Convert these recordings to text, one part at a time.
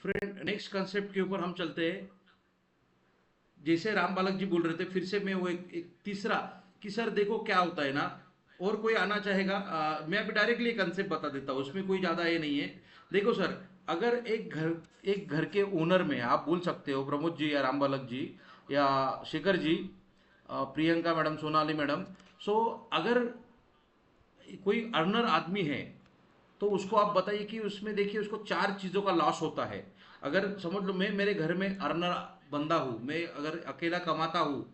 Friend, next concept के ऊपर हम चलते हैं। जैसे राम बालक जी बोल रहे थे, फिर से मैं वो एक तीसरा कि सर देखो क्या होता है ना। और कोई आना चाहेगा? मैं अभी डायरेक्टली कंसेप्ट बता देता हूँ, उसमें कोई ज़्यादा ये नहीं है। देखो सर, अगर एक घर के ओनर में आप बोल सकते हो प्रमोद जी या राम बालक जी या शेखर जी, प्रियंका मैडम, सोनाली मैडम। सो अगर कोई अर्नर आदमी है तो उसको आप बताइए कि उसमें देखिए उसको चार चीज़ों का लॉस होता है। अगर समझ लो मैं मेरे घर में अर्नर बंदा हूँ, मैं अगर अकेला कमाता हूँ,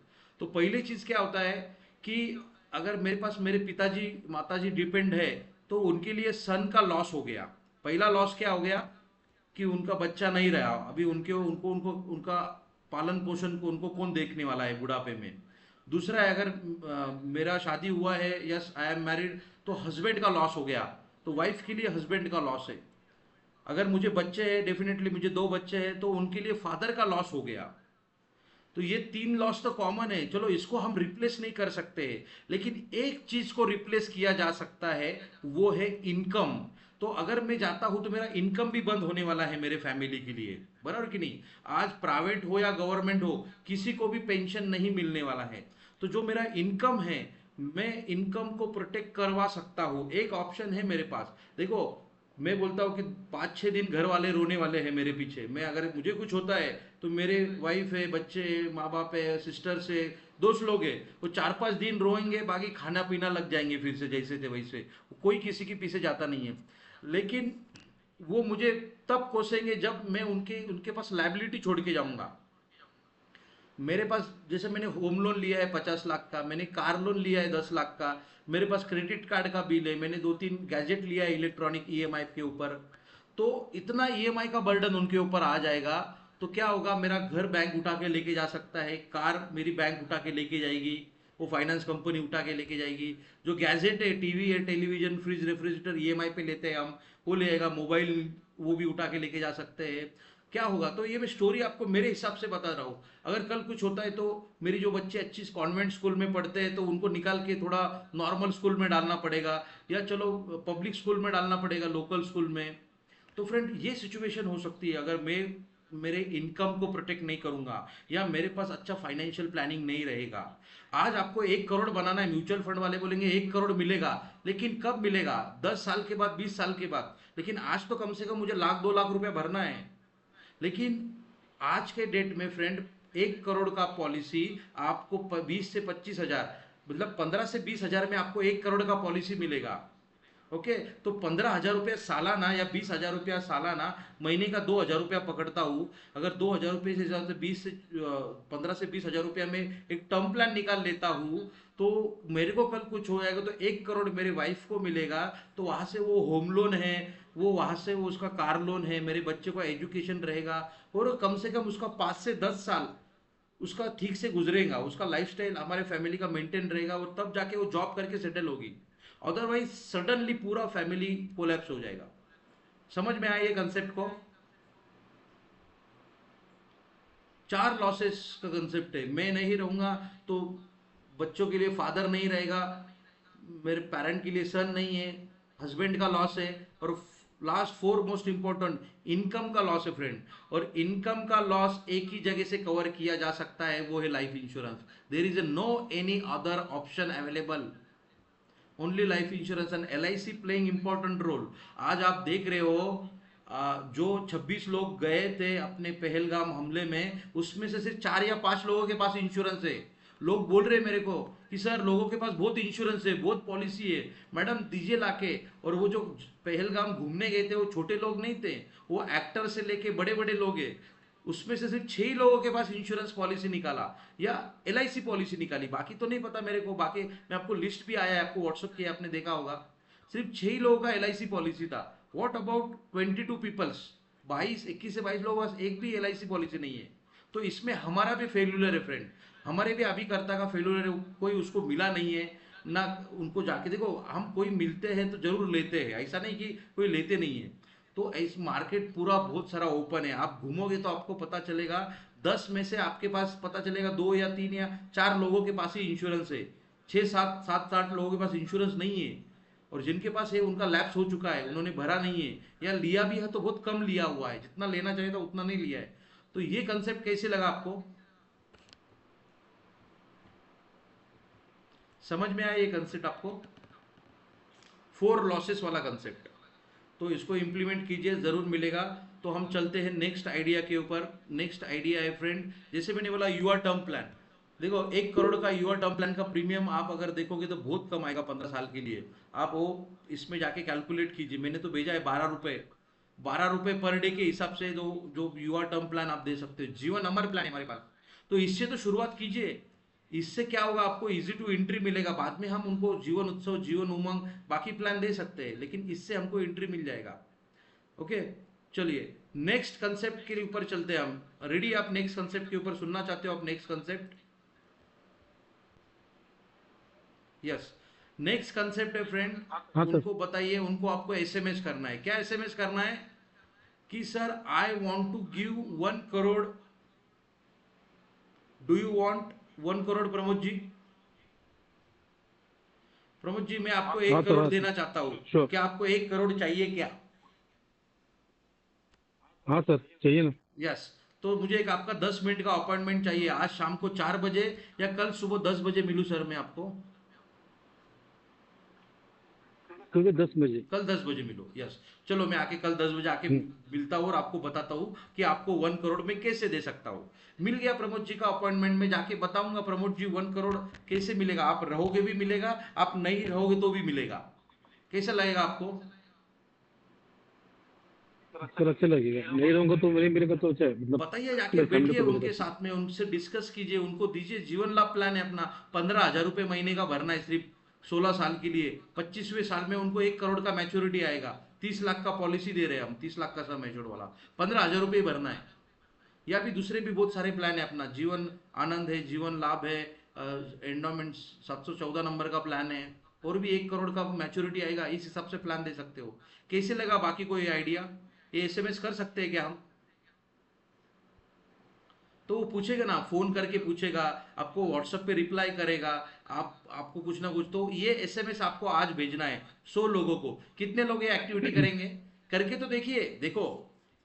तो पहली चीज़ क्या होता है कि अगर मेरे पास मेरे पिताजी माताजी डिपेंड है, तो उनके लिए सन का लॉस हो गया। पहला लॉस क्या हो गया कि उनका बच्चा नहीं रहा, अभी उनके उनको उनको उनका पालन पोषण को उनको कौन देखने वाला है बुढ़ापे में। दूसरा है, अगर मेरा शादी हुआ है, यस आई एम मैरिड, तो हस्बैंड का लॉस हो गया। तो वाइफ के लिए हस्बैंड का लॉस है। अगर मुझे बच्चे हैं, डेफिनेटली मुझे दो बच्चे हैं, तो उनके लिए फादर का लॉस हो गया। तो ये तीन लॉस तो कॉमन है, चलो इसको हम रिप्लेस नहीं कर सकते, लेकिन एक चीज को रिप्लेस किया जा सकता है, वो है इनकम। तो अगर मैं जाता हूं तो मेरा इनकम भी बंद होने वाला है मेरे फैमिली के लिए, बराबर कि नहीं? आज प्राइवेट हो या गवर्नमेंट हो, किसी को भी पेंशन नहीं मिलने वाला है। तो जो मेरा इनकम है, मैं इनकम को प्रोटेक्ट करवा सकता हूं, एक ऑप्शन है मेरे पास। देखो, मैं बोलता हूँ कि 5-6 दिन घर वाले रोने वाले हैं मेरे पीछे, मैं अगर मुझे कुछ होता है तो मेरे वाइफ है, बच्चे है, माँ बाप है, सिस्टर्स है, दोस्त लोग हैं, वो 4-5 दिन रोएंगे, बाकी खाना पीना लग जाएंगे फिर से जैसे थे वैसे। कोई किसी के पीछे जाता नहीं है। लेकिन वो मुझे तब कोसेंगे जब मैं उनके उनके पास लाइबिलिटी छोड़ के जाऊंगा। मेरे पास जैसे मैंने होम लोन लिया है 50 लाख का, मैंने कार लोन लिया है 10 लाख का, मेरे पास क्रेडिट कार्ड का बिल है, मैंने 2-3 गैजेट लिया है इलेक्ट्रॉनिक ईएमआई के ऊपर। तो इतना ईएमआई का बर्डन उनके ऊपर आ जाएगा। तो क्या होगा, मेरा घर बैंक उठा के लेके जा सकता है, कार मेरी बैंक उठा के लेके जाएगी, वो फाइनेंस कंपनी उठा के लेके जाएगी। जो गैजेट है, टीवी है, टेलीविजन, फ्रिज, रेफ्रिजरेटर ईएमआई पे लेते हैं हम, वो ले जाएगा। मोबाइल वो भी उठा के लेके जा सकते हैं। क्या होगा, तो ये मैं स्टोरी आपको मेरे हिसाब से बता रहा हूँ। अगर कल कुछ होता है तो मेरी जो बच्चे अच्छी कॉन्वेंट स्कूल में पढ़ते हैं तो उनको निकाल के थोड़ा नॉर्मल स्कूल में डालना पड़ेगा, या चलो पब्लिक स्कूल में डालना पड़ेगा, लोकल स्कूल में। तो फ्रेंड, ये सिचुएशन हो सकती है अगर मैं मेरे इनकम को प्रोटेक्ट नहीं करूंगा, या मेरे पास अच्छा फाइनेंशियल प्लानिंग नहीं रहेगा। आज आपको 1 करोड़ बनाना है, म्यूचुअल फंड वाले बोलेंगे 1 करोड़ मिलेगा, लेकिन कब मिलेगा? 10 साल के बाद, 20 साल के बाद। लेकिन आज तो कम से कम मुझे लाख 2 लाख रुपया भरना है। लेकिन आज के डेट में फ्रेंड, 1 करोड़ का पॉलिसी आपको 20 से 25 हजार, मतलब 15 से 20 हजार में आपको 1 करोड़ का पॉलिसी मिलेगा। ओके, तो 15 हजार रुपया सालाना या 20 हजार रुपया सालाना, महीने का 2 हजार रुपया पकड़ता हूँ। अगर 2 हजार रुपये से हिसाब से 15 से 20 हजार रुपया में एक टर्म प्लान निकाल लेता हूँ, तो मेरे को कल कुछ हो जाएगा तो 1 करोड़ मेरे वाइफ को मिलेगा। तो वहां से वो होम लोन है, वो वहां से वो उसका कार लोन है, मेरे बच्चे को एजुकेशन रहेगा। और कम से कम उसका 5 से 10 साल उसका ठीक से गुजरेगा, उसका लाइफस्टाइल हमारे फैमिली का मेंटेन रहेगा, और तब जाके वो जॉब करके सेटल होगी। अदरवाइज सडनली पूरा फैमिली कोलैप्स हो जाएगा। समझ में आया ये कंसेप्ट को? चार लॉसेस का कंसेप्ट है। मैं नहीं रहूंगा तो बच्चों के लिए फादर नहीं रहेगा, मेरे पेरेंट के लिए सन नहीं है, हस्बैंड का लॉस है, और last four most important, income का लॉस है फ्रेंड। और इनकम का लॉस एक ही जगह से कवर किया जा सकता है, वो है life insurance. There is no any other option available, only life insurance and L I C playing important role. आज आप देख रहे हो, जो 26 लोग गए थे अपने पहलगाम हमले में, उसमें से सिर्फ 4 या 5 लोगों के पास इंश्योरेंस है। लोग बोल रहे हैं मेरे को कि सर लोगों के पास बहुत इंश्योरेंस है, बहुत पॉलिसी है। मैडम दीजिए लाके। और वो जो पहलगाम घूमने गए थे वो छोटे लोग नहीं थे, वो एक्टर से लेके बड़े बड़े लोग हैं। उसमें से सिर्फ 6 ही लोगों के पास इंश्योरेंस पॉलिसी निकाला या एल आई सी पॉलिसी निकाली, बाकी तो नहीं पता मेरे को। बाकी मैं आपको लिस्ट भी आया है, आपको व्हाट्सअप किया, आपने देखा होगा। सिर्फ 6 ही लोगों का एल आई सी पॉलिसी था। वॉट अबाउट 22 पीपल्स, 21 से 22 लोगों के पास एक भी एल आई सी पॉलिसी नहीं है। तो इसमें हमारा भी फेल्यूलर है फ्रेंड, हमारे भी अभिकर्ता का फेल्यूलर है। कोई उसको मिला नहीं है ना। उनको जाके देखो, हम कोई मिलते हैं तो जरूर लेते हैं, ऐसा नहीं कि कोई लेते नहीं है। तो इस मार्केट पूरा बहुत सारा ओपन है, आप घूमोगे तो आपको पता चलेगा। 10 में से आपके पास पता चलेगा 2 या 3 या 4 लोगों के पास ही इंश्योरेंस है। 6-7 7-8 लोगों के पास इंश्योरेंस नहीं है। और जिनके पास है उनका लैप्स हो चुका है, उन्होंने भरा नहीं है, या लिया भी है तो बहुत कम लिया हुआ है, जितना लेना चाहिए था उतना नहीं लिया है। तो ये कंसेप्ट कैसे लगा आपको? समझ में आया ये कंसेप्ट आपको? फोर लॉसेस वाला कंसेप्ट। तो इसको इंप्लीमेंट कीजिए, ज़रूर मिलेगा। तो हम चलते हैं नेक्स्ट आइडिया के ऊपर। नेक्स्ट आइडिया है फ्रेंड, जैसे मैंने बोला युवा टर्म प्लान। देखो 1 करोड़ का युवा टर्म प्लान का प्रीमियम आप अगर देखोगे तो बहुत कम आएगा 15 साल के लिए। आप वो इसमें जाके कैलकुलेट कीजिए, मैंने तो भेजा है 12 रुपये। 12 रुपये पर डे के हिसाब से जो जो युवा टर्म प्लान आप दे सकते हो, जीवन अमर प्लान है हमारे पास। तो इससे तो शुरुआत कीजिए। इससे क्या होगा, आपको इजी टू एंट्री मिलेगा। बाद में हम उनको जीवन उत्सव, जीवन उमंग, बाकी प्लान दे सकते हैं, लेकिन इससे हमको एंट्री मिल जाएगा। ओके, चलिए नेक्स्ट कंसेप्ट के ऊपर चलते हैं हम। रेडी? आप नेक्स्ट कंसेप्ट के ऊपर सुनना चाहते हो आप next concept? Yes, next concept है फ्रेंड। हाँ सर। उनको बताइए, उनको आपको एसएमएस करना है। क्या एसएमएस करना है? कि sir I want to give 1 crore. Do you want 1 crore Pramod ji? Pramod ji, मैं आपको हाँ एक सर। करोड़ हाँ सर। देना चाहता हूँ। श्योर। क्या आपको 1 करोड़ चाहिए क्या? हाँ सर, चाहिए ना। यस। तो मुझे एक आपका 10 मिनट का अपॉइंटमेंट चाहिए, आज शाम को 4 बजे या कल सुबह 10 बजे मिलूँ सर मैं आपको? क्योंकि 10 बजे। कल 10 बजे मिलो। यस, चलो मैं आके कल 10 बजे आके हम्म, मिलता हूँ और आपको बताता हूँ कि आपको 1 करोड़ में कैसे दे सकता हूँ। मिल गया प्रमोद जी का अपॉइंटमेंट, में जाके बताऊंगा प्रमोद जी 1 करोड़ कैसे मिलेगा। आप रहोगे भी मिलेगा, आप नहीं रहोगे तो भी मिलेगा। कैसा लगेगा आपको? सर अच्छा लगेगा, नहीं रहूंगा तो नहीं मिलेगा तो अच्छा है, मतलब बताइए, जाके मेरी फैमिली बैठिए को मिलेगा उनके तो। साथ में, उनसे डिस्कस कीजिए, उनको दीजिए जीवन लाभ प्लान है अपना। 15,000 रुपये महीने का भरना है सिर्फ 16 साल के लिए। 25वें साल में उनको 1 करोड़ का मैच्योरिटी आएगा। 30 लाख का पॉलिसी दे रहे हैं हम, 30 लाख का सब मैच्योर वाला। 15,000 रुपये भरना है। या भी दूसरे भी बहुत सारे प्लान है अपना, जीवन आनंद है, जीवन लाभ है, एंडोमेंट 714 नंबर का प्लान है। और भी 1 करोड़ का मैच्योरिटी आएगा, इस हिसाब से प्लान दे सकते हो। कैसे लगा बाकी कोई आइडिया? ये एसएमएस कर सकते हैं क्या हम? तो वो पूछेगा ना, फोन करके पूछेगा, आपको व्हाट्सएप पे रिप्लाई करेगा। आपको कुछ ना कुछ, तो ये एसएमएस आपको आज भेजना है 100 लोगों को। कितने लोग ये एक्टिविटी करेंगे? करके तो देखिए, देखो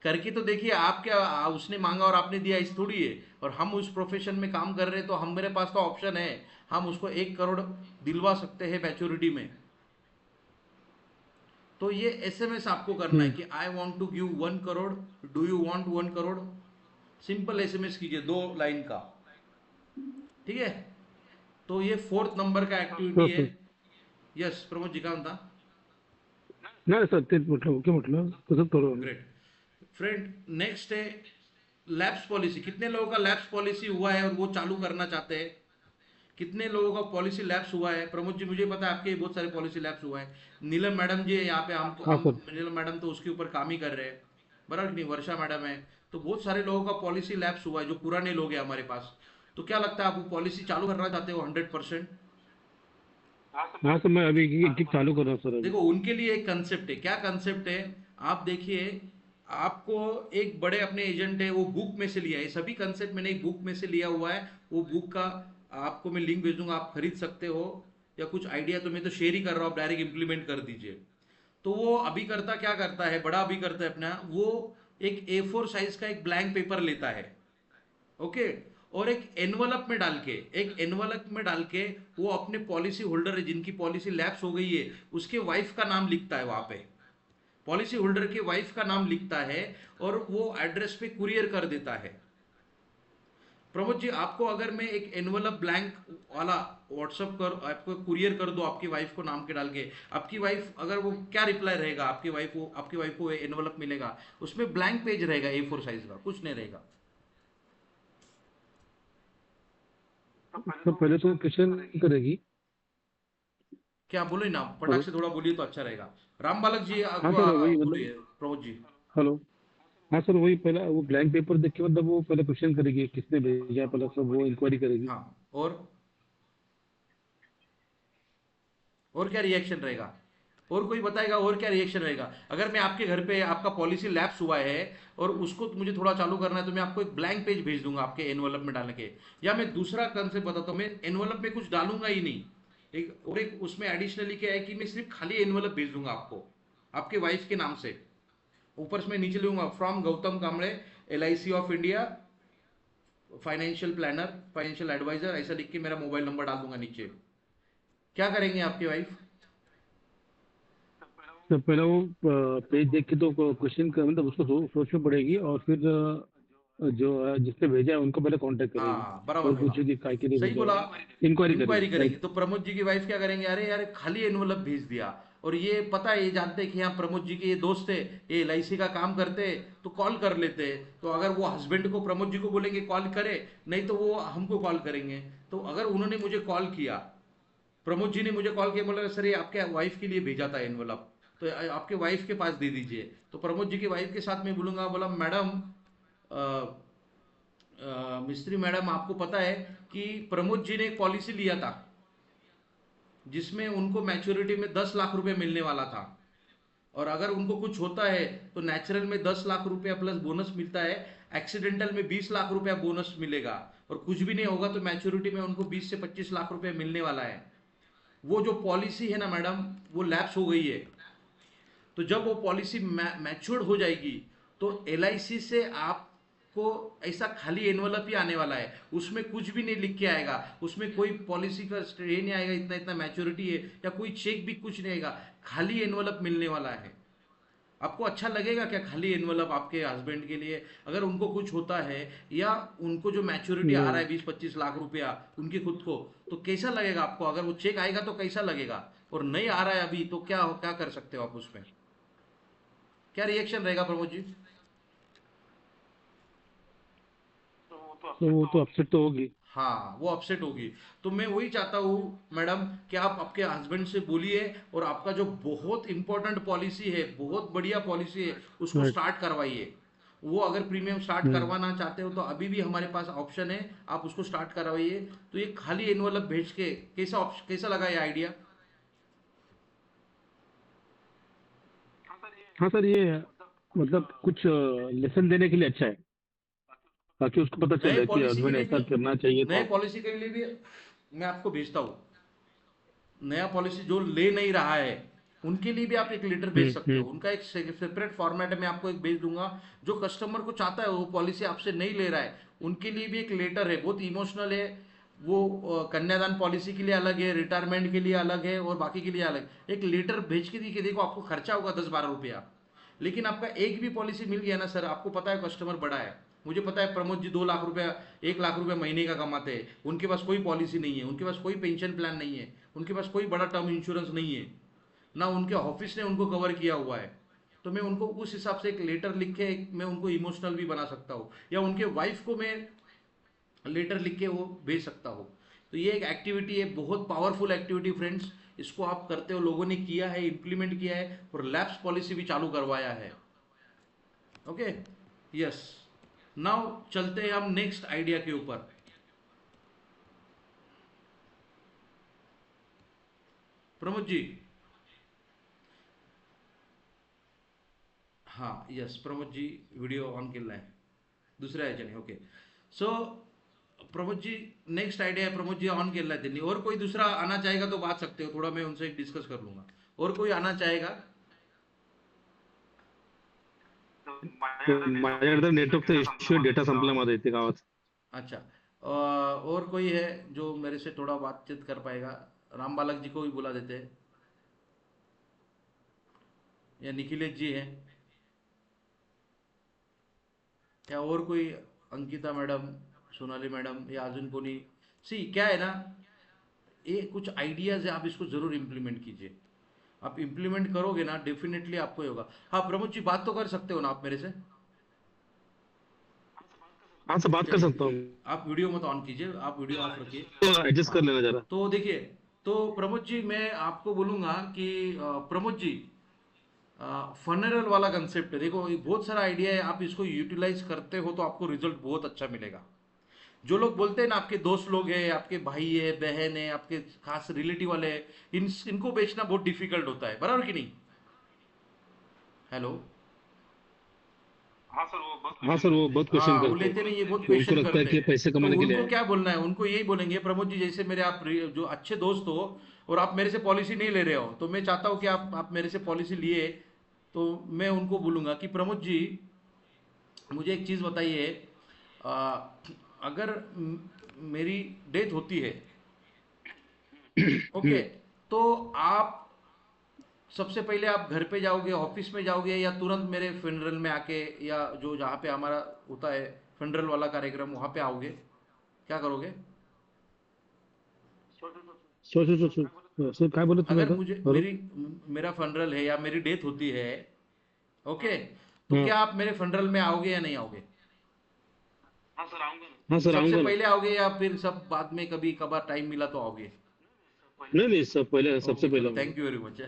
करके तो देखिए। आप क्या, उसने मांगा और आपने दिया, इस थोड़ी है। और हम उस प्रोफेशन में काम कर रहे हैं तो हम, मेरे पास तो ऑप्शन है। हम उसको 1 करोड़ दिलवा सकते हैं मैच्योरिटी में। तो ये एसएमएस आपको करना है हम्म। कि I want to give 1 crore. Do you want 1 crore? Simple SMS कीजिए, 2 लाइन का। ठीक है? तो ये फोर्थ नंबर का एक्टिविटी श्योर है। सर। यस प्रमोद जी, काम था। नाही सर, तेच म्हटलं, ओके म्हटलं तसंच करू आम्ही. ग्रेट फ्रेंड, नेक्स्ट है लैप्स पॉलिसी। कितने लोगों का लैप्स पॉलिसी हुआ है और वो चालू करना चाहते हैं? कितने लोगों का पॉलिसी लैप्स हुआ है? प्रमोद जी, मुझे पता है आपके बहुत सारे पॉलिसी लैप्स हुआ है। नीलम मैडम जी है यहाँ पे, हाँ हम सर। नीलम मैडम तो उसके ऊपर काम ही कर रहे हैं, बराबर कि नहीं? वर्षा मैडम है। तो बहुत सारे लोगों का पॉलिसी लैप्स हुआ है जो पुराने लोग हैं हमारे पास। तो क्या लगता है, आप वो पॉलिसी चालू करना चाहते हो 100%? हाँ सर, मैं अभी एक एक चालू कर रहा हूँ सर अभी. देखो उनके लिए एक कंसेप्ट है। क्या कंसेप्ट है? आप देखिए, आपको एक बड़े अपने एजेंट है, वो बुक में से लिया है। सभी कंसेप्ट मैंने एक बुक में से लिया हुआ है। वो बुक का आपको मैं लिंक भेजूंगा, आप खरीद सकते हो। या कुछ आइडिया तो मैं तो शेयर ही कर रहा हूँ, आप डायरेक्ट इंप्लीमेंट कर दीजिए। तो वो अभी करता क्या करता है, बड़ा अभी करता है अपना, वो एक A4 साइज का एक ब्लैंक पेपर लेता है। ओके, और एक एनवलप में डाल के, एक एनवलप में डाल के वो अपने पॉलिसी होल्डर है जिनकी पॉलिसी लैप्स हो गई है, उसके वाइफ का नाम लिखता है वहां पे। पॉलिसी होल्डर के वाइफ का नाम लिखता है और वो एड्रेस पे कुरियर कर देता है। प्रमोद जी, आपको अगर मैं एक एनवलप ब्लैंक वाला व्हाट्सअप कर, आपको कुरियर कर दो आपकी वाइफ को नाम के डाल के, आपकी वाइफ अगर वो क्या रिप्लाई रहेगा, आपकी वाइफ को एनवलप मिलेगा, उसमें ब्लैंक पेज रहेगा A4 साइज का, कुछ नहीं रहेगा। तो पहले तो क्वेश्चन करेगी. क्या बोले ना, फटाक हेलो. से थोड़ा बोलिए तो अच्छा रहेगा। राम बालक जी, हाँ सर, वही बोलिए मतलब. प्रमोद जी। हेलो. हाँ सर, वही पहला वो ब्लैंक पेपर देख के मतलब वो पहले क्वेश्चन करेगी किसने भेजा है, पहले सब वो इंक्वायरी करेगी. हाँ, और क्या रिएक्शन रहेगा? और कोई बताएगा और क्या रिएक्शन रहेगा? अगर मैं आपके घर पे, आपका पॉलिसी लैप्स हुआ है और उसको मुझे थोड़ा चालू करना है, तो मैं आपको एक ब्लैंक पेज भेज दूंगा आपके एनवलप में डालने के। या मैं दूसरा कंसेप्ट बताता हूँ, मैं एनवलप में कुछ डालूंगा ही नहीं। एक उसमें एडिशनली क्या है कि मैं सिर्फ खाली एनवलप भेज दूंगा आपको, आपके वाइफ के नाम से। ऊपर से मैं नीचे लूंगा from Gautam Kamble, LIC of India, financial planner, financial advisor, ऐसा लिख के मेरा मोबाइल नंबर डाल दूंगा नीचे। क्या करेंगे आपकी वाइफ? तो पहले वो पेज देख के तो क्वेश्चन का मतलब उसको सोचनी पड़ेगी, और फिर जो जिसने भेजा है उनको पहले कांटेक्ट करेगी हाँ बराबर और बोला, पूछेगी काय के लिए सही भेजा बोला। है। इंक्वायरी इंक्वायरी करेगी, करेगी राइट। तो प्रमोद जी की वाइफ क्या करेंगे, अरे यार खाली एनवलप भेज दिया, और ये पता है, ये जानते हैं कि हाँ प्रमोद जी के ये दोस्त है, ये LIC का काम करते हैं, तो कॉल कर लेते हैं। तो अगर वो हस्बैंड को प्रमोद जी को बोलेंगे कॉल करे, नहीं तो वो हमको कॉल करेंगे। तो अगर उन्होंने मुझे कॉल किया, प्रमोद जी ने मुझे कॉल किया, बोला सर ये आपके वाइफ के लिए भेजा था एनवलप, तो आपके वाइफ के पास दे दीजिए। तो प्रमोद जी की वाइफ के साथ मैं बोलूंगा, बोला मैडम, मिस्त्री मैडम, आपको पता है कि प्रमोद जी ने एक पॉलिसी लिया था जिसमें उनको मैच्योरिटी में 10 लाख रुपए मिलने वाला था, और अगर उनको कुछ होता है तो नेचुरल में 10 लाख रुपया प्लस बोनस मिलता है, एक्सीडेंटल में 20 लाख रुपया बोनस मिलेगा, और कुछ भी नहीं होगा तो मैच्योरिटी में उनको 20 से 25 लाख रुपया मिलने वाला है। वो जो पॉलिसी है ना मैडम, वो लैप्स हो गई है। तो जब वो पॉलिसी मैच्योर्ड हो जाएगी, तो LIC से आपको ऐसा खाली एनवलप ही आने वाला है, उसमें कुछ भी नहीं लिख के आएगा, उसमें कोई पॉलिसी का स्टे नहीं आएगा, इतना इतना मैच्योरिटी है, या कोई चेक भी कुछ नहीं आएगा, खाली एनवलप मिलने वाला है। आपको अच्छा लगेगा क्या खाली एनवलप आपके हस्बैंड के लिए, अगर उनको कुछ होता है, या उनको जो मैच्योरिटी आ रहा नहीं, है 20-25 लाख रुपया उनकी खुद को, तो कैसा लगेगा आपको? अगर वो चेक आएगा तो कैसा लगेगा, और नहीं आ रहा है अभी तो क्या क्या कर सकते हो आप उसमें? क्या रिएक्शन रहेगा प्रमोद जी? तो वो तो अपसेट तो होगी। हाँ वो अपसेट होगी। तो मैं वही चाहता हूँ मैडम कि आप आपके हस्बैंड से बोलिए, और आपका जो बहुत इंपॉर्टेंट पॉलिसी है, बहुत बढ़िया पॉलिसी है, उसको राइट। स्टार्ट करवाइए। वो अगर प्रीमियम स्टार्ट हम्म। करवाना चाहते हो तो अभी भी हमारे पास ऑप्शन है, आप उसको स्टार्ट करवाइए। तो ये खाली एनवलप भेज के कैसा लगा ये आइडिया? हाँ सर, ये मतलब कुछ लेसन देने के लिए अच्छा है, ताकि उसको पता नए चले कि पॉलिसी के हस्बैंड लिए भी, ऐसा करना चाहिए नए तो। पॉलिसी के लिए भी मैं आपको भेजता हूँ। नया पॉलिसी जो ले नहीं रहा है उनके लिए भी आप एक लेटर भेज सकते हो, हम्म। उनका एक सेपरेट फॉर्मेट में आपको एक भेज दूंगा। जो कस्टमर को चाहता है वो पॉलिसी आपसे नहीं ले रहा है, उनके लिए भी एक लेटर है, बहुत इमोशनल है वो। कन्यादान पॉलिसी के लिए अलग है, रिटायरमेंट के लिए अलग है, और बाकी के लिए अलग एक लेटर भेज के दी कि देखो आपको खर्चा होगा 10-12 रुपया, लेकिन आपका एक भी पॉलिसी मिल गया ना सर, आपको पता है कस्टमर बड़ा है। मुझे पता है प्रमोद जी 2 लाख रुपया, 1 लाख रुपया महीने का कमाते हैं, उनके पास कोई पॉलिसी नहीं है, उनके पास कोई पेंशन प्लान नहीं है, उनके पास कोई बड़ा टर्म इंश्योरेंस नहीं है, ना उनके ऑफिस ने उनको कवर किया हुआ है। तो मैं उनको उस हिसाब से एक लेटर लिख के मैं उनको इमोशनल भी बना सकता हूँ, या उनके वाइफ को मैं लेटर लिख के वो भेज सकता हूँ। तो ये एक एक्टिविटी है, बहुत पावरफुल एक्टिविटी फ्रेंड्स, इसको आप करते हो, लोगों ने किया है, इंप्लीमेंट किया है, और लैप्स पॉलिसी भी चालू करवाया है। Okay, yes. नाउ चलते हैं हम नेक्स्ट आइडिया के ऊपर। प्रमोद जी, हाँ yes Pramod ji, video on केला आहे दुसऱ्या ह्याच्याने, okay. So Pramod ji, next idea है, प्रमोद जी ऑन केला है त्यांनी, और कोई दूसरा आना चाहेगा तो बात सकते हो, थोड़ा मैं उनसे डिस्कस कर लूंगा। और कोई आना चाहेगा? तो माझ्याकडे नेटवर्कचा इश्यू, डेटा संपल्यामध्ये येते गावात. अच्छा, और कोई है जो मेरे से थोड़ा बातचीत कर पाएगा? राम बालक जी को भी बुला देते हैं, या निखिलेश जी हैं, या और कोई, अंकिता मैडम, सोनाली मैडम, या अजून कोणी? सी क्या है ना, ये कुछ आइडियाज है, आप इसको जरूर इम्प्लीमेंट कीजिए। आप इम्प्लीमेंट करोगे ना, डेफिनेटली आपको ही होगा। हाँ प्रमोद जी, बात तो कर सकते हो ना आप मेरे से? हाँ सर, बात कर चलिए, सकता हूँ। आप वीडियो मत ऑन कीजिए, आप वीडियो ऑफ रखिए। तो एडजस्ट हाँ, कर लेना जरा। तो देखिए, तो प्रमोद जी मैं आपको बोलूँगा कि प्रमोद जी, फनरल वाला कंसेप्ट है, देखो ये बहुत सारा आइडिया है, आप इसको यूटिलाइज करते हो तो आपको रिजल्ट बहुत अच्छा मिलेगा। जो लोग बोलते हैं ना, आपके दोस्त लोग हैं, आपके भाई है, बहन है, आपके खास रिलेटिव वाले हैं, इनको बेचना बहुत डिफिकल्ट होता है, बराबर कि नहीं? हेलो? हाँ सर, वो बहुत क्वेश्चन हाँ वो करते हैं। लेते नहीं, ये बहुत तो उनको क्वेश्चन लगता है करते कि हैं। ये पैसे तो कमाने के लिए उनको है। क्या बोलना है, उनको यही बोलेंगे प्रमोद जी, जैसे मेरे आप जो अच्छे दोस्त हो और आप मेरे से पॉलिसी नहीं ले रहे हो, तो मैं चाहता हूँ कि आप मेरे से पॉलिसी लिए। तो मैं उनको बोलूँगा कि प्रमोद जी, मुझे एक चीज़ बताइए, आ, अगर मेरी डेथ होती है, ओके, हम्म। तो आप सबसे पहले आप घर पे जाओगे, ऑफिस में जाओगे, या तुरंत मेरे फ्यूनरल में आके, या जो जहाँ पे हमारा होता है फ्यूनरल वाला कार्यक्रम, वहाँ पे आओगे, क्या करोगे? सोचो सोचो सर, काय बोलत तुम्ही अगर आता? मुझे हेलो। मेरा फनरल है या मेरी डेथ होती है, ओके, तो हाँ। क्या आप मेरे फनरल में आओगे या नहीं आओगे? हाँ सर, सबसे आऊंगा ना। पहले आओगे या फिर सब बाद में कभी कभार टाइम मिला तो आओगे? नहीं नहीं सर, पहले, सबसे ओके पहले चलो, आऊंगा। Thank you very much.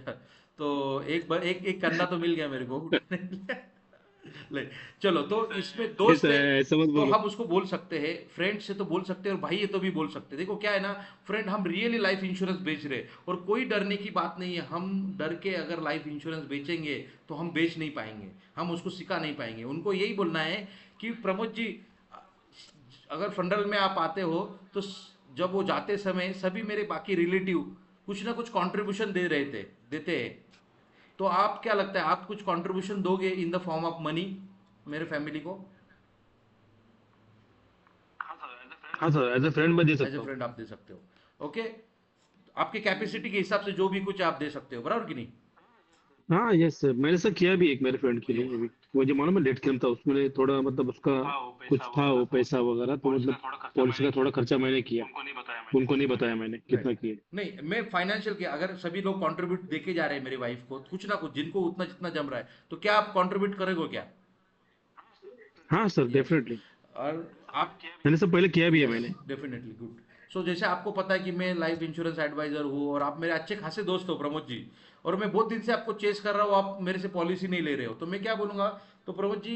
तो एक बार एक एक कंधा तो मिल गया मेरे को उठाने के लिए। ले, चलो, तो इसमें नहीं दोस्त सर, है ऐसा मत तो बोलो। हम उसको बोल सकते हैं, फ्रेंड से तो बोल सकते हैं, और भाई ये तो भी बोल सकते हैं। देखो क्या है ना फ्रेंड, हम रियली लाइफ इंश्योरेंस बेच रहे हैं, और कोई डरने की बात नहीं है। हम डर के अगर लाइफ इंश्योरेंस बेचेंगे तो हम बेच नहीं पाएंगे, हम उसको सिखा नहीं पाएंगे। उनको यही बोलना है कि प्रमोद जी, अगर फंडल में आप आते हो, तो जब वो जाते समय सभी मेरे बाकी रिलेटिव कुछ ना कुछ कंट्रीब्यूशन दे रहे थे, देते हैं, तो आप क्या लगता है, आप कुछ कंट्रीब्यूशन दोगे in the form of money मेरे फैमिली को? हाँ सर, एज ए फ्रेंड मैं दे एज ए सकता हूँ। फ्रेंड आप दे सकते हो, ओके, आपकी कैपेसिटी के हिसाब से जो भी कुछ आप दे सकते हो, बराबर कि नहीं? हाँ यस सर, मैंने सर किया भी एक मेरे फ्रेंड के लिए अभी। वो जो मालूम है डेट क्लेम था, उसमें थोड़ा मतलब उसका कुछ था वो पैसा वगैरह, तो मतलब पॉलिसी का थोड़ा खर्चा मैंने किया। उनको नहीं बताया मैंने राइट। कितना किया। नहीं, मैं फाइनेंशियल के, अगर सभी लोग कंट्रीब्यूट देके जा रहे हैं मेरी वाइफ को कुछ ना कुछ, जिनको उतना जितना जम रहा है, तो क्या आप कंट्रीब्यूट करोगे क्या? हाँ सर, यस। डेफिनेटली। और आप, मैंने सब पहले किया भी है यस, मैंने। Definitely good. सो जैसे आपको पता है कि मैं लाइफ इंश्योरेंस एडवाइजर हूँ, और आप मेरे अच्छे खासे दोस्त हो प्रमोद जी, और मैं बहुत दिन से आपको चेस कर रहा हूँ, आप मेरे से पॉलिसी नहीं ले रहे हो, तो मैं क्या बोलूँगा, तो प्रमोद जी,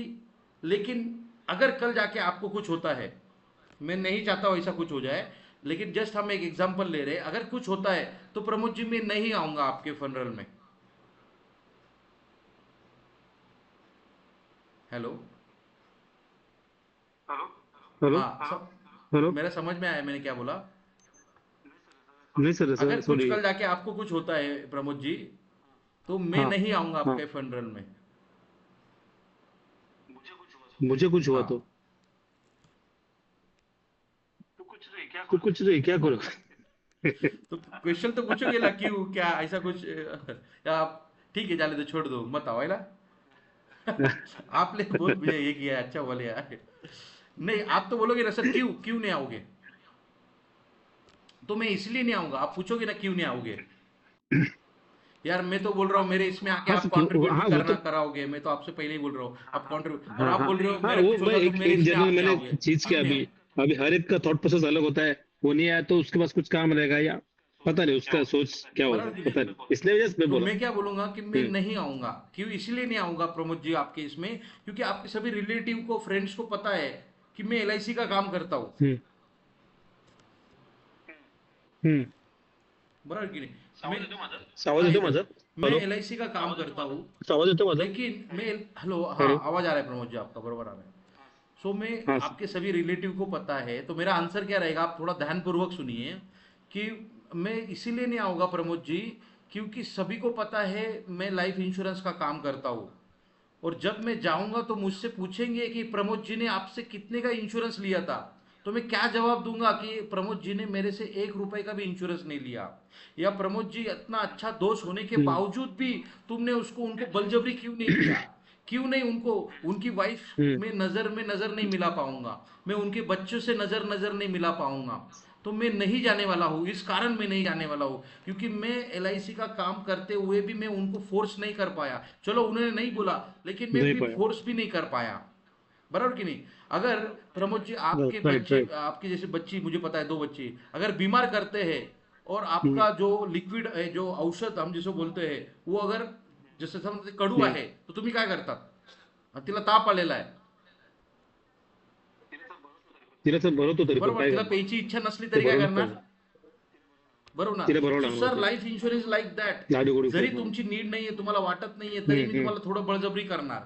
लेकिन अगर कल जाके आपको कुछ होता है, मैं नहीं चाहता हूँ ऐसा कुछ हो जाए, लेकिन जस्ट हम एक एग्जांपल ले रहे हैं, अगर कुछ होता है, तो प्रमोद जी मैं नहीं आऊँगा आपके फनरल में। हेलो? हेलो। हाँ, सब हेलो। मेरा समझ में आया मैंने क्या बोला? नहीं सर, सर अगर कुछ सॉरी। कल जाके आपको कुछ होता है प्रमोद जी, तो मैं हाँ। नहीं आऊँगा हाँ, आपके फनरल में। मुझे कुछ हुआ हाँ, तो कुछ नहीं, क्या करो? तो क्वेश्चन तो पूछोगे ना, क्यों, क्या ऐसा कुछ, या आप ठीक है चले तो छोड़ दो, मत आओ, है ना? आपने बहुत मुझे ये किया है, अच्छा बोले यार। नहीं, आप तो बोलोगे ना सर, क्यों क्यों नहीं आओगे, तो मैं इसलिए नहीं आऊंगा, आप पूछोगे ना क्यों नहीं आओगे। यार मैं तो बोल रहा हूँ मेरे इसमें आके हाँ आप सर, कंट्रीब्यूट हाँ वो करना तो। कराओगे, मैं तो आपसे पहले ही बोल रहा हूँ आप कंट्रीब्यूट, और हाँ आप हाँ। बोल रहे हो हाँ, मेरा वो कुछ मैं होगा तो एक मेरे एक इसमें जनरल आप नहीं मैंने आओगे, चीज क्यों किया नहीं अभी। आओगे? अभी हर एक का थॉट प्रोसेस अलग होता है। वो नहीं आया तो उसके पास कुछ काम रहेगा, या पता नहीं उसका सोच क्या होगा, बराबर कि पता नहीं? नहीं, इसलिए वजह से मैं तो बोला। मैं क्या बोलूंगा कि मैं हम्म। नहीं आऊंगा, क्यों इसलिए नहीं आऊंगा प्रमोद जी आपके इसमें, क्योंकि आपके सभी रिलेटिव को, फ्रेंड्स को पता है कि मैं एलआईसी का काम करता हूँ, हम्म। हम्म। बराबर कि नहीं? मैं, आवाज हाँ येतो इधर, माझा? मैं हेलो। एलआईसी का काम करता हूँ, आवाज येतो माझा? लेकिन मैं, हेलो, हाँ हेलो। आवाज आ रहा है प्रमोद जी आपका, बरोबर आ रहा है। सो मैं, हाँ सर। आपके सभी रिलेटिव को पता है, तो मेरा आंसर क्या रहेगा, आप थोड़ा ध्यानपूर्वक सुनिए, कि मैं इसीलिए नहीं आऊँगा प्रमोद जी, क्योंकि सभी को पता है मैं लाइफ इंश्योरेंस का काम करता हूँ, और जब मैं जाऊंगा तो मुझसे पूछेंगे कि प्रमोद जी ने आपसे कितने का इंश्योरेंस लिया था, तो मैं क्या जवाब दूंगा कि प्रमोद जी ने मेरे से 1 रुपए का भी इंश्योरेंस नहीं लिया, या प्रमोद जी इतना अच्छा दोस्त होने के हम्म। बावजूद भी तुमने उसको, उनको बलजबरी क्यों नहीं किया, क्यों नहीं उनको, उनकी वाइफ हम्म। में नजर नहीं मिला पाऊंगा, मैं उनके बच्चों से नजर नहीं मिला पाऊंगा, तो मैं नहीं जाने वाला हूँ, इस कारण मैं नहीं जाने वाला हूँ, क्योंकि मैं एलआईसी का काम करते हुए भी मैं उनको फोर्स नहीं कर पाया, चलो उन्होंने नहीं बोला, लेकिन मैं नहीं भी पाया। फोर्स भी नहीं कर पाया, बराबर कि नहीं? अगर प्रमोद जी आपके राइट बच्चे, राइट। आपकी जैसे बच्ची, मुझे पता है 2 बच्ची अगर बीमार करते हैं, और हम्म। आपका जो लिक्विड है, जो औषध हम जिसको बोलते हैं, वो अगर जसं समजा ते कडू हम्म। आहे, तर तुम्ही काय करतात? तिला ताप आलेला आहे, तिला तर भरवतो तरी पण बरोबर, काय तिला करणार? प्यायची इच्छा नसली ते तरी काय भरवलंच करणार? पाहिजे. बरोबर ना? तिला भरावं सो लागणार सर, ते. लाईफ इन्शुरन्स लाईक दॅट, लाडीगोडी जरी करून. तुमची नीड नाहीये, तुम्हाला वाटत नाहीये, तरी हम्म. मी हम्म. तुम्हाला थोडं बळजबरी करणार,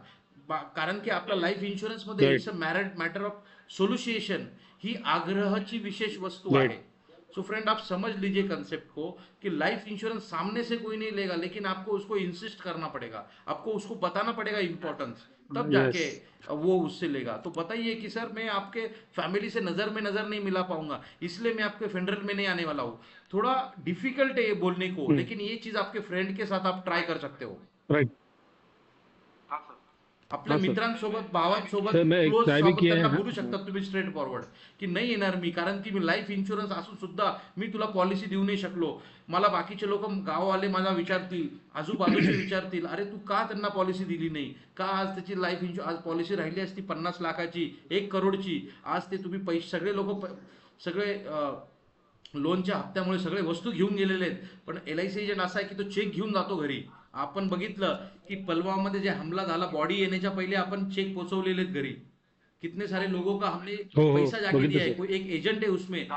कारण की आपला लाईफ इन्शुरन्समध्ये right it's a matter of solution, ही आग्रहाची विशेष वस्तु राइट आहे। सो फ्रेंड, आप समझ लीजिए कंसेप्ट को कि लाइफ इंश्योरेंस सामने से कोई नहीं लेगा, लेकिन आपको उसको इंसिस्ट करना पड़ेगा, आपको उसको बताना पड़ेगा इंपॉर्टेंस, तब यस जाके वो उससे लेगा। तो बताइए कि सर मैं आपके फैमिली से नज़र में नज़र नहीं मिला पाऊंगा, इसलिए मैं आपके फेडरल में नहीं आने वाला हूँ। थोड़ा डिफिकल्ट है ये बोलने को, लेकिन ये चीज़ आपके फ्रेंड के साथ आप ट्राई कर सकते हो, राइट आपल्या हाँ सर मित्रांसोबत, भावांसोबत, सर मैं एक क्लोज ट्राई भी सोबत किया त्यांना है हाँ बोलू हाँ शकता तुम्ही स्ट्रेट फॉरवर्ड, की नाही येणार मी, कारण की मी लाईफ इन्शुरन्स असून सुद्धा मी तुला पॉलिसी देऊ नाही शकलो। मला बाकीचे लोक गाववाले माझा विचारतील, आजूबाजूचे विचारतील, अरे तू का त्यांना पॉलिसी दिली नाही का, आज त्याची लाईफ इन्शुरन्स, आज पॉलिसी राहिली असती 50 लाखाची, 1 करोडची, आज ते तुम्ही पैसे सगळे लोक, सगळे लोनच्या हप्त्यामुळे सगळे वस्तू घेऊन गेलेले आहेत, पण LIC एजंट असा आहे की तो चेक घेऊन जातो घरी। आपण बघितलं की पलवामध्ये जे हमला झाला, बॉडी येण्याच्या पहिले आपण चेक पोहोचवलेले आहेत घरी। कितने सारे लोगों का हमने हो हो पैसा जाके बघितलं दिया है, सर कोई एक एजेंट है उसमें,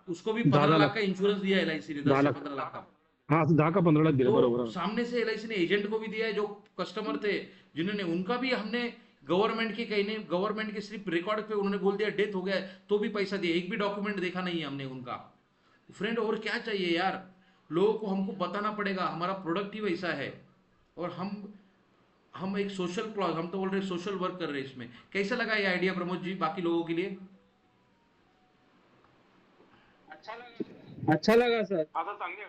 उसको भी दहा 15 दहा लाख लाख का इंश्योरेंस दिया है LIC ने, 10 दहा से लाख 15 लाख का। हाँ 10 का 15 लाख दिले तो बरोबर हाँ सामने से LIC ने एजेंट को भी दिया है, जो कस्टमर थे जिन्होंने, उनका भी हमने गवर्नमेंट के कहीं ने, गवर्नमेंट के सिर्फ रिकॉर्ड पे उन्होंने बोल दिया डेथ हो गया है, तो भी पैसा दिया, एक भी डॉक्यूमेंट देखा नहीं है हमने उनका। फ्रेंड और क्या चाहिए यार, लोगों को हमको बताना पड़ेगा, हमारा प्रोडक्ट ही वैसा है। और हम एक सोशल क्लॉज, हम तो बोल रहे सोशल वर्क कर रहे हैं इसमें। कैसा लगा ये आइडिया प्रमोद जी बाकी लोगों के लिए? अच्छा लगा सर हाँ सर चांगली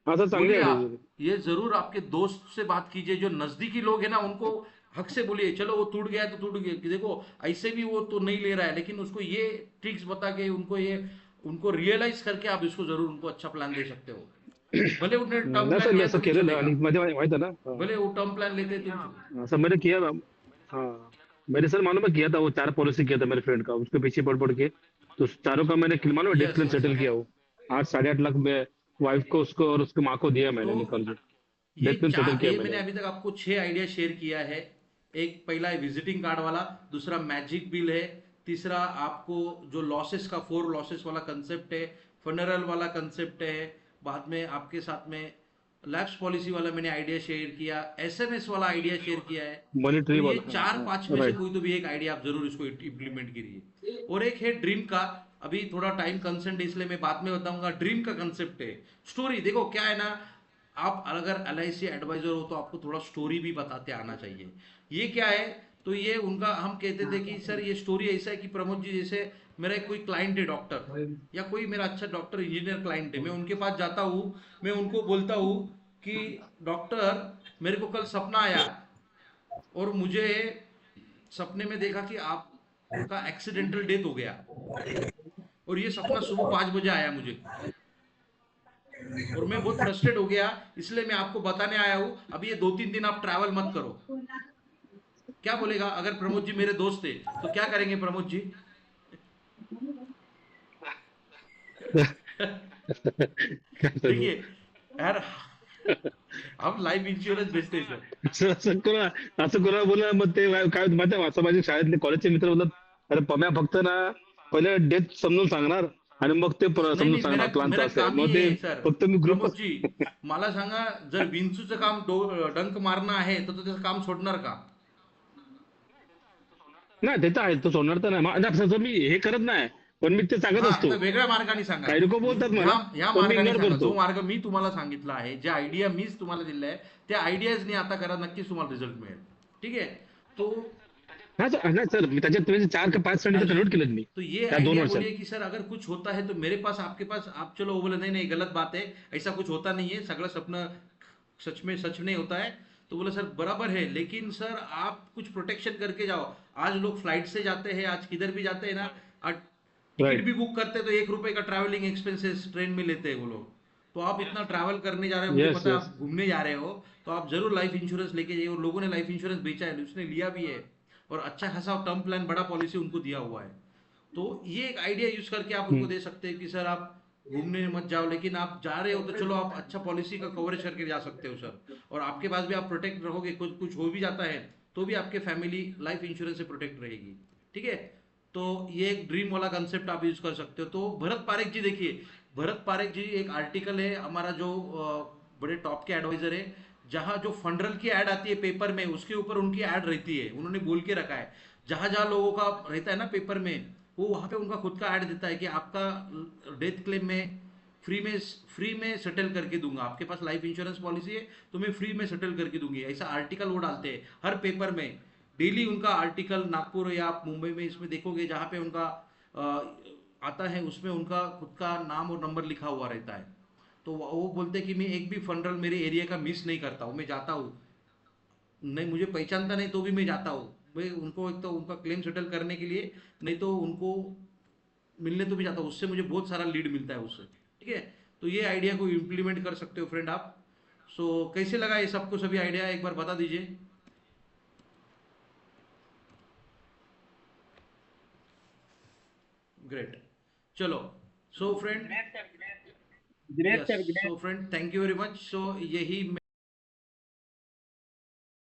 बोलिए आयडिया आप, दिली ये जरूर आपके दोस्त से बात कीजिए, जो नजदीकी लोग हैं ना उनको हक से बोलिए, चलो वो टूट गया तो टूट गया, कि देखो ऐसे भी वो तो नहीं ले रहा है, लेकिन उसको ये ट्रिक्स बता के उनको ये, उनको रियलाइज करके आप इसको जरूर उनको अच्छा प्लान दे सकते हो। भले उन्हें टर्म नाही प्लान सर मी लिया असं तो भी केलेलं चलेगा, आणि मध्ये माहित आहे ना हाँ भले वो टर्म प्लान लेते तो। हाँ, सर मैंने किया हाँ मैंने सर मालूम है किया था वो 4 पॉलिसी किया था मेरे फ्रेंड का उसके पीछे पड़ पड़ के तो चारों का मैंने मालूम है death yes claim yes. Settle किया वो 8 से 8.5 लाख में वाइफ को उसको और उसके माँ को दिया मैंने तो निकाल के ये डेथ क्लेम सेटल चार, किया ये मैंने मैंने अभी तक आपको 6 आइडिया शेयर किया है। एक पहला है विजिटिंग कार्ड वाला, दूसरा मैजिक बिल है, तीसरा आपको जो लॉसेस का 4 लॉसेस वाला कंसेप्ट है, फनरल वाला कंसेप्ट है, बाद में आपके साथ में लैप्स पॉलिसी वाला मैंने आइडिया शेयर किया, SMS वाला आइडिया शेयर किया है। मनी तो ट्री ये वाला चार हाँ पांच में से राइट कोई तो भी एक आइडिया आप जरूर इसको इम्प्लीमेंट करिए। और एक है ड्रीम का, अभी थोड़ा टाइम कंसेंट है इसलिए मैं बाद में बताऊंगा। ड्रीम का कंसेप्ट है स्टोरी, देखो क्या है ना, आप अगर LIC एडवाइजर हो तो आपको थोड़ा स्टोरी भी बताते आना चाहिए। ये क्या है, तो ये उनका, हम कहते थे कि सर ये स्टोरी ऐसा है कि प्रमोद जी, जैसे मेरा कोई क्लाइंट है डॉक्टर, या कोई मेरा अच्छा डॉक्टर इंजीनियर क्लाइंट है, मैं उनके पास जाता हूँ, मैं उनको बोलता हूँ कि डॉक्टर मेरे को कल सपना आया और मुझे सपने में देखा कि आपका एक्सीडेंटल डेथ हो गया, और ये सपना सुबह 5 बजे आया मुझे, और मैं बहुत फ्रस्ट्रेट हो गया, इसलिए मैं आपको बताने आया हूँ, अभी ये 2-3 दिन आप ट्रैवल मत करो। क्या बोलेगा अगर प्रमोद जी मेरे दोस्त थे, तो क्या करेंगे प्रमोद जी? क्या करूं देखिए यार, हम लाइफ इंश्योरेंस बेचते हैं सर। असं कोणा बोला मग ते काय माहिती आहे माझ्या शाळेतले कॉलेजचे मित्र बोलतात अरे पम्या फक्त ना पहिले डेट समजून सांगणार आणि मग ते नहीं समजून नहीं, मेरा सांगणार प्लान तर मेरा असं आहे काम ही मग ते है सर। फक्त मी ग्रुप प्रमोद जी, मला सांगा, जर विंचूचं काम डंक मारणं आहे, तर तो त्याचं काम सोडणार का? नाही ते तर आहे तो सोडणार तर नाही नाही, तसं मी हे करत नाही पण मी ते सांगत हा, असतो तर वेगळ्या मार्गाने सांगा। काही लोक बोलतात ह्या मला ह्या पण मी मार्गाने इग्नोर सांगा, करतो जो मार्ग मी तुम्हाला सांगितला आहे, जे आयडिया मीच तुम्हाला दिलाय आहे, त्या आयडियाजनी आता करा, नक्कीच तुम्हाला रिझल्ट मिळेल। ठीक आहे? तो नाही सर मी त्याच्यात म्हणजे 4 का 5 स्टडी तर कन्वर्ट केलेत मी तो ये त्या 2 आइडिया वर्षात बोलिए कि सर अगर कुछ होता है तो मेरे पास, आपके पास, आप चलो, वो बोले नहीं नहीं गलत बात है, ऐसा कुछ होता नहीं है, सगला सपना सच में सच नहीं होता है। तो बोले सर बराबर है, लेकिन सर आप कुछ प्रोटेक्शन करके जाओ। आज लोग फ्लाइट से जाते हैं, आज किधर भी जाते हैं ना, आज टिकट राईट भी बुक करते हैं तो 1 रुपए का ट्रैवलिंग एक्सपेंसेस ट्रेन में लेते हैं वो लोग। तो आप इतना ट्रैवल करने जा रहे हो, मुझे येस पता है येस आप घूमने जा रहे हो, तो आप जरूर लाइफ इंश्योरेंस लेके जाइए। और लोगों ने लाइफ इंश्योरेंस बेचा है, उसने लिया भी है, और अच्छा खासा टर्म प्लान, बड़ा पॉलिसी उनको दिया हुआ है। तो ये एक आइडिया यूज करके आप उनको दे सकते हैं कि सर आप घूमने मत जाओ, लेकिन आप जा रहे हो तो चलो आप अच्छा पॉलिसी का कवरेज करके जा सकते हो सर, और आपके पास भी आप प्रोटेक्ट रहोगे, कुछ कुछ हो भी जाता है तो भी आपके फैमिली लाइफ इंश्योरेंस से प्रोटेक्ट रहेगी। ठीक है? तो ये एक ड्रीम वाला कंसेप्ट आप यूज कर सकते हो। तो भरत पारेख जी, देखिए भरत पारेख जी, एक आर्टिकल है हमारा जो बड़े टॉप के एडवाइजर है, जहाँ जो फंडरल की ऐड आती है पेपर में, उसके ऊपर उनकी ऐड रहती है, उन्होंने बोल के रखा है। जहाँ जहाँ लोगों का रहता है ना पेपर में, वो वहाँ पे उनका खुद का ऐड देता है कि आपका डेथ क्लेम में फ्री में फ्री में सेटल करके दूंगा, आपके पास लाइफ इंश्योरेंस पॉलिसी है तो मैं फ्री में सेटल करके दूंगी, ऐसा आर्टिकल वो डालते हैं हर पेपर में। डेली उनका आर्टिकल, नागपुर या आप मुंबई में इसमें देखोगे जहाँ पे उनका आता है, उसमें उनका खुद का नाम और नंबर लिखा हुआ रहता है। तो वो बोलते हैं कि मैं एक भी फंडरल मेरे एरिया का मिस नहीं करता हूँ, मैं जाता हूँ, नहीं मुझे पहचानता नहीं तो भी मैं जाता हूँ, मैं उनको एक तो उनका क्लेम सेटल करने के लिए, नहीं तो उनको मिलने तो भी जाता हूँ, उससे मुझे बहुत सारा लीड मिलता है उससे। ठीक है, तो ये आइडिया को इम्प्लीमेंट कर सकते हो फ्रेंड आप। सो कैसे लगा ये सबको, सभी आइडिया एक बार बता दीजिए। ग्रेट, चलो। So friend, great yes, sir, so great. Friend thank you very much. So यही